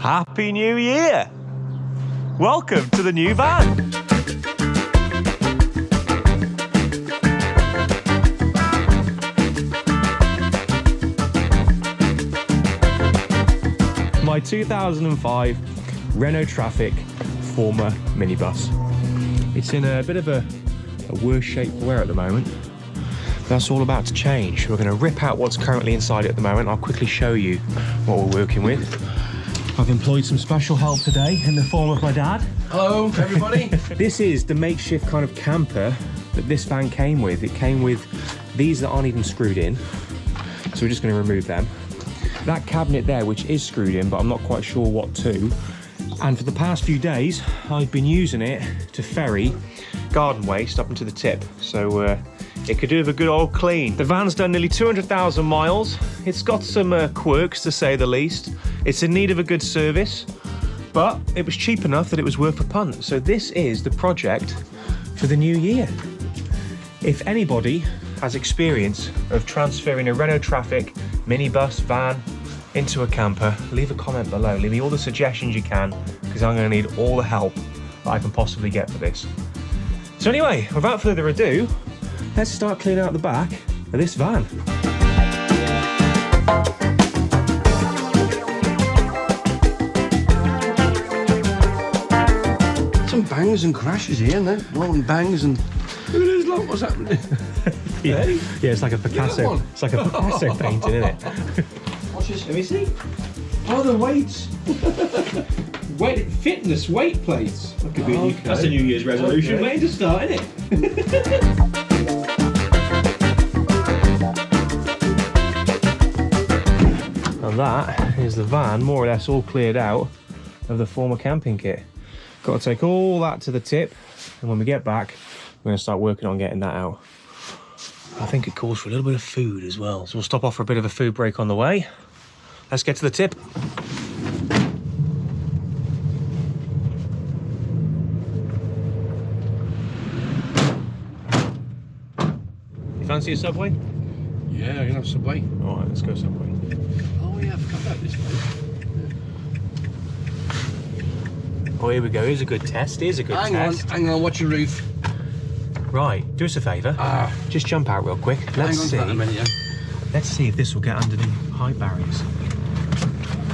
Happy New Year! Welcome to the new van. My 2005 Renault Trafic former minibus. It's in a bit of a worse shape for wear at the moment. That's all about to change. We're going to rip out what's currently inside it at the moment. I'll quickly show you what we're working with. I've employed some special help today in the form of my dad. Hello, everybody. This is the makeshift kind of camper that this van came with. It came with these that aren't even screwed in. So we're just going to remove them. That cabinet there, which is screwed in, but I'm not quite sure what to. And for the past few days, I've been using it to ferry garden waste up into the tip. So it could do with a good old clean. The van's done nearly 200,000 miles. It's got some quirks, to say the least. It's in need of a good service, but it was cheap enough that it was worth a punt. So this is the project for the new year. If anybody has experience of transferring a Renault Trafic minibus, van, into a camper, leave a comment below. Leave me all the suggestions you can, because I'm going to need all the help that I can possibly get for this. So anyway, without further ado, let's start cleaning out the back of this van. Some bangs and crashes here, and then rolling bangs and look at this lot. What's happening? Yeah, Hey? yeah, it's like a Picasso. one. It's like a Picasso painting, isn't it? What's this? Let me see. Oh, the weights. Fitness weight plates. That could be Okay. That's a New Year's resolution. Okay. Way to start, isn't it? And that is the van, more or less all cleared out of the former camping kit. Got to take all that to the tip, and when we get back, we're going to start working on getting that out. I think it calls for a little bit of food as well, so we'll stop off for a bit of a food break on the way. Let's get to the tip. You fancy a Subway? Yeah, I can have Subway. All right, let's go Subway. Oh yeah, I forgot about this place. Oh, here we go. Here's a good test. Here's a good test. Hang on, watch your roof. Right, do us a favour. Just jump out real quick. Let's Hang on see. for that a minute, yeah. Let's see if this will get underneath height barriers.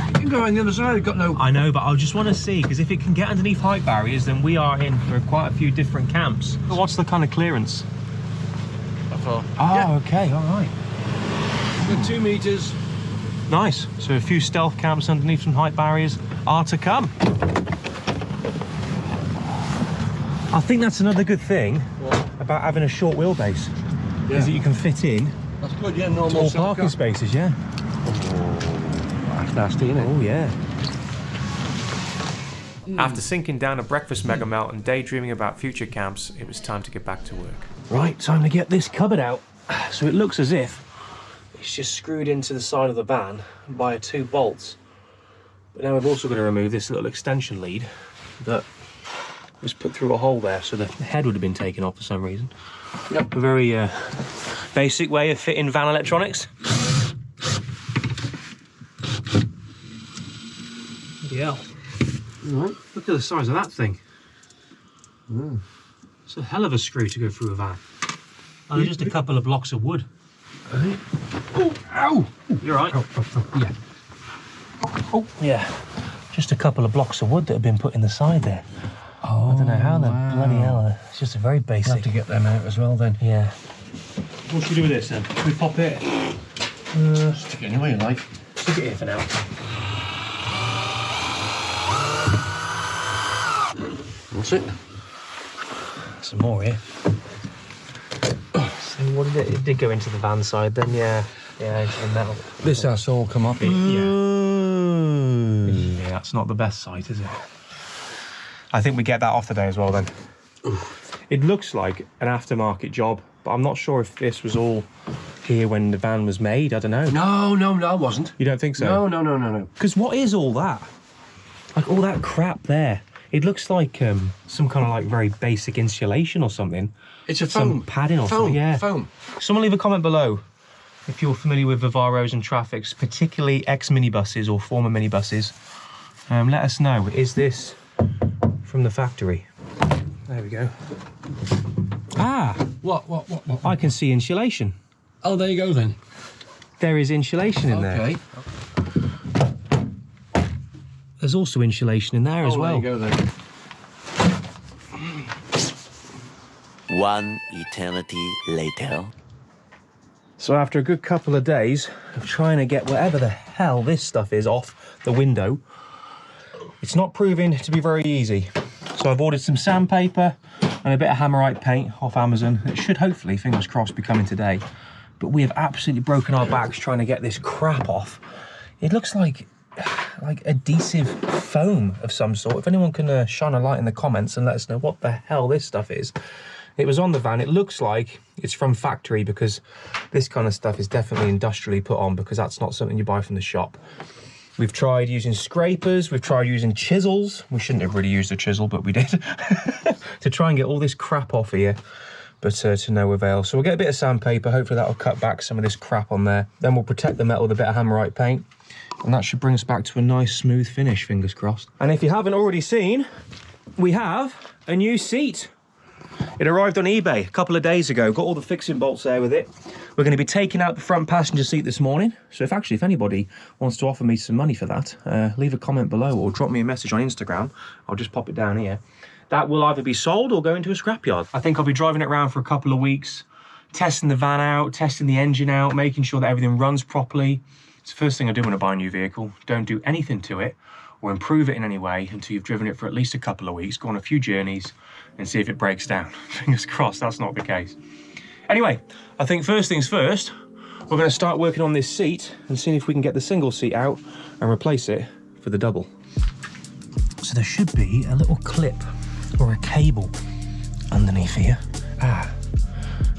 You can go on the other side, got no... I know, but I just want to see, because if it can get underneath height barriers, then we are in for quite a few different camps. What's the kind of clearance? That far. Oh, Yeah. okay, all right. Good 2 meters. Nice. So a few stealth camps underneath some height barriers are to come. I think that's another good thing about having a short wheelbase, is that you can fit in That's good, yeah, normal all size parking car. spaces, yeah. That's nasty, isn't it? Oh, yeah. After sinking down a breakfast mega melt and daydreaming about future camps, it was time to get back to work. Right, time to get this cupboard out. So it looks as if it's just screwed into the side of the van by 2 bolts. But now we've also got to remove this little extension lead that was put through a hole there, so the head would have been taken off for some reason. Yep. A very basic way of fitting van electronics. Yeah. Right. Look at the size of that thing. It's a hell of a screw to go through a van. And just a couple of blocks of wood. Oh, ow! You're right. Yeah. Oh, yeah. Just a couple of blocks of wood that have been put in the side there. Oh, I don't know how the bloody hell. It's just a very We'll have basic. to get them out as well then. Yeah. What should we do with this then? Should we pop it? Stick it anywhere you like. Stick it here for now. That's it. Some more here. So what did it? It did go into the van side then, yeah. Yeah, into the metal. This has to all come up. Yeah. Yeah, that's not the best sight, is it? I think we get that off today as well then. It looks like an aftermarket job, but I'm not sure if this was all here when the van was made. I don't know. No, I wasn't. You don't think so? No. Because what is all that? Like all that crap there. It looks like some kind of like very basic insulation or something. It's a Some foam. padding or something, yeah. Foam. Someone leave a comment below if you're familiar with Vivaros and Trafics, particularly ex-minibuses or former minibuses. Let us know, is this from the factory? There we go. Ah! What? I can see insulation. Oh, there you go then. There is insulation in there. Okay. There's also insulation in there as well. There you go then. One eternity later. So after a good couple of days of trying to get whatever the hell this stuff is off the window, it's not proving to be very easy. So I've ordered some sandpaper and a bit of hammerite paint off Amazon. It should hopefully, fingers crossed, be coming today. But we have absolutely broken our backs trying to get this crap off. It looks like adhesive foam of some sort. If anyone can shine a light in the comments and let us know what the hell this stuff is. It was on the van. It looks like it's from factory because this kind of stuff is definitely industrially put on, because that's not something you buy from the shop. We've tried using scrapers, we've tried using chisels. We shouldn't have really used a chisel, but we did. To try and get all this crap off here, but to no avail. So we'll get a bit of sandpaper, hopefully that'll cut back some of this crap on there. Then we'll protect the metal with a bit of hammerite paint, and that should bring us back to a nice smooth finish, fingers crossed. And if you haven't already seen, we have a new seat. It arrived on eBay a couple of days ago. Got all the fixing bolts there with it. We're going to be taking out the front passenger seat this morning. So if anybody wants to offer me some money for that, leave a comment below or drop me a message on Instagram. I'll just pop it down here. That will either be sold or go into a scrapyard. I think I'll be driving it around for a couple of weeks, testing the van out, testing the engine out, making sure that everything runs properly. It's the first thing I do when I buy a new vehicle. Don't do anything to it or improve it in any way until you've driven it for at least a couple of weeks, go on a few journeys and see if it breaks down. Fingers crossed that's not the case. Anyway, I think first things first, we're going to start working on this seat and seeing if we can get the single seat out and replace it for the double. So there should be a little clip or a cable underneath here. Ah,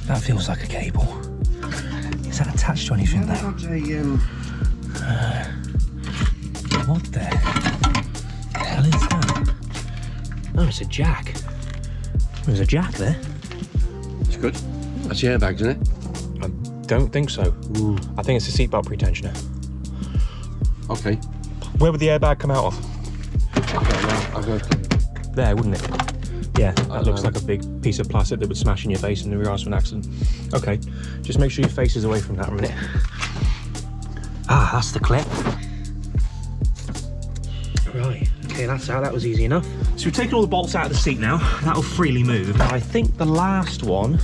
that feels like a cable. Is that attached to anything there? What the hell is that? Oh, it's a jack. There's a jack there. It's good. That's the airbags, isn't it? I don't think so. Ooh. I think it's a seatbelt pretensioner. Okay. Where would the airbag come out of? I've got There, wouldn't it? Yeah, that looks like a big piece of plastic that would smash in your face in the regards to an accident. Okay, just make sure your face is away from that a minute. Ah, that's the clip. Right, okay, that's out. That was easy enough. So we've taken all the bolts out of the seat now. That'll freely move. Now, I think the last one,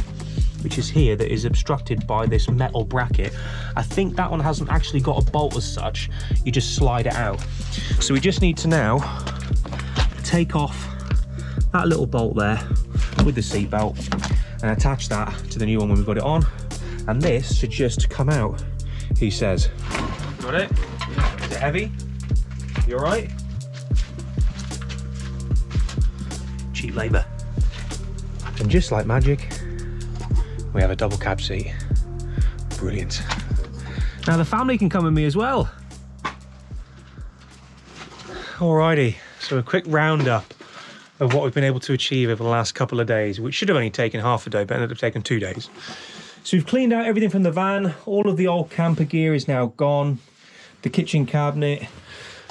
which is here, that is obstructed by this metal bracket, I think that one hasn't actually got a bolt as such. You just slide it out. So we just need to now take off that little bolt there with the seat belt and attach that to the new one when we've got it on. And this should just come out, he says. Got it? Is it heavy? You all right? Cheap labour. And just like magic, we have a double cab seat. Brilliant. Now the family can come with me as well. Alrighty, so a quick roundup of what we've been able to achieve over the last couple of days, which should have only taken half a day, but ended up taking 2 days. So we've cleaned out everything from the van. All of the old camper gear is now gone. The kitchen cabinet,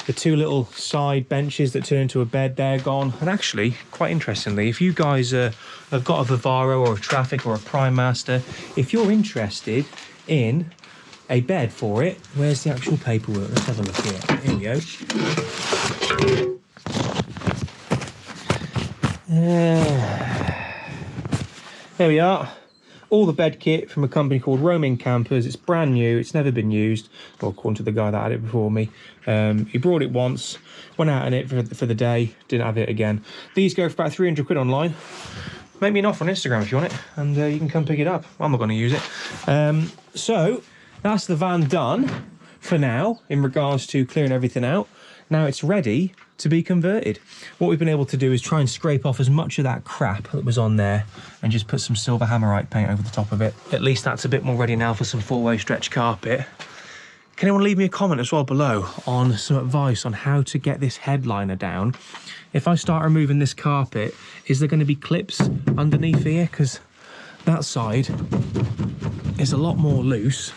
the 2 little side benches that turn into a bed, they're gone. And actually, quite interestingly, if you guys have got a Vivaro or a Trafic or a Prime Master, if you're interested in a bed for it, where's the actual paperwork? Let's have a look here. Here we go. There we are. All the bed kit from a company called Roaming Campers. It's brand new, it's never been used, well, according to the guy that had it before me. He brought it once, went out in it for the day, didn't have it again. These go for about 300 quid online. Make me an offer on Instagram if you want it, and you can come pick it up. I'm not going to use it. So that's the van done for now in regards to clearing everything out. Now it's ready to be converted. What we've been able to do is try and scrape off as much of that crap that was on there and just put some silver hammerite paint over the top of it. At least that's a bit more ready now for some 4-way stretch carpet. Can anyone leave me a comment as well below on some advice on how to get this headliner down? If I start removing this carpet, is there going to be clips underneath here? Because that side is a lot more loose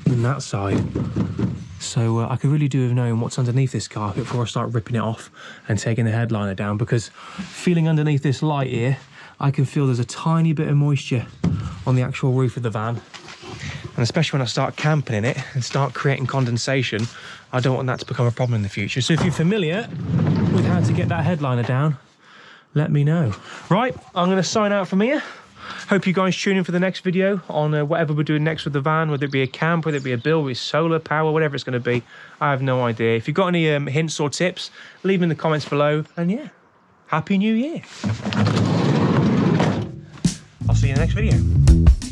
than that side. So I could really do with knowing what's underneath this carpet before I start ripping it off and taking the headliner down, because feeling underneath this light here, I can feel there's a tiny bit of moisture on the actual roof of the van. And especially when I start camping in it and start creating condensation, I don't want that to become a problem in the future. So if you're familiar with how to get that headliner down, let me know. Right, I'm going to sign out from here. Hope you guys tune in for the next video on whatever we're doing next with the van, whether it be a camp, whether it be a build with solar power, whatever it's going to be. I have no idea. If you've got any hints or tips, leave them in the comments below. And yeah, Happy New Year. I'll see you in the next video.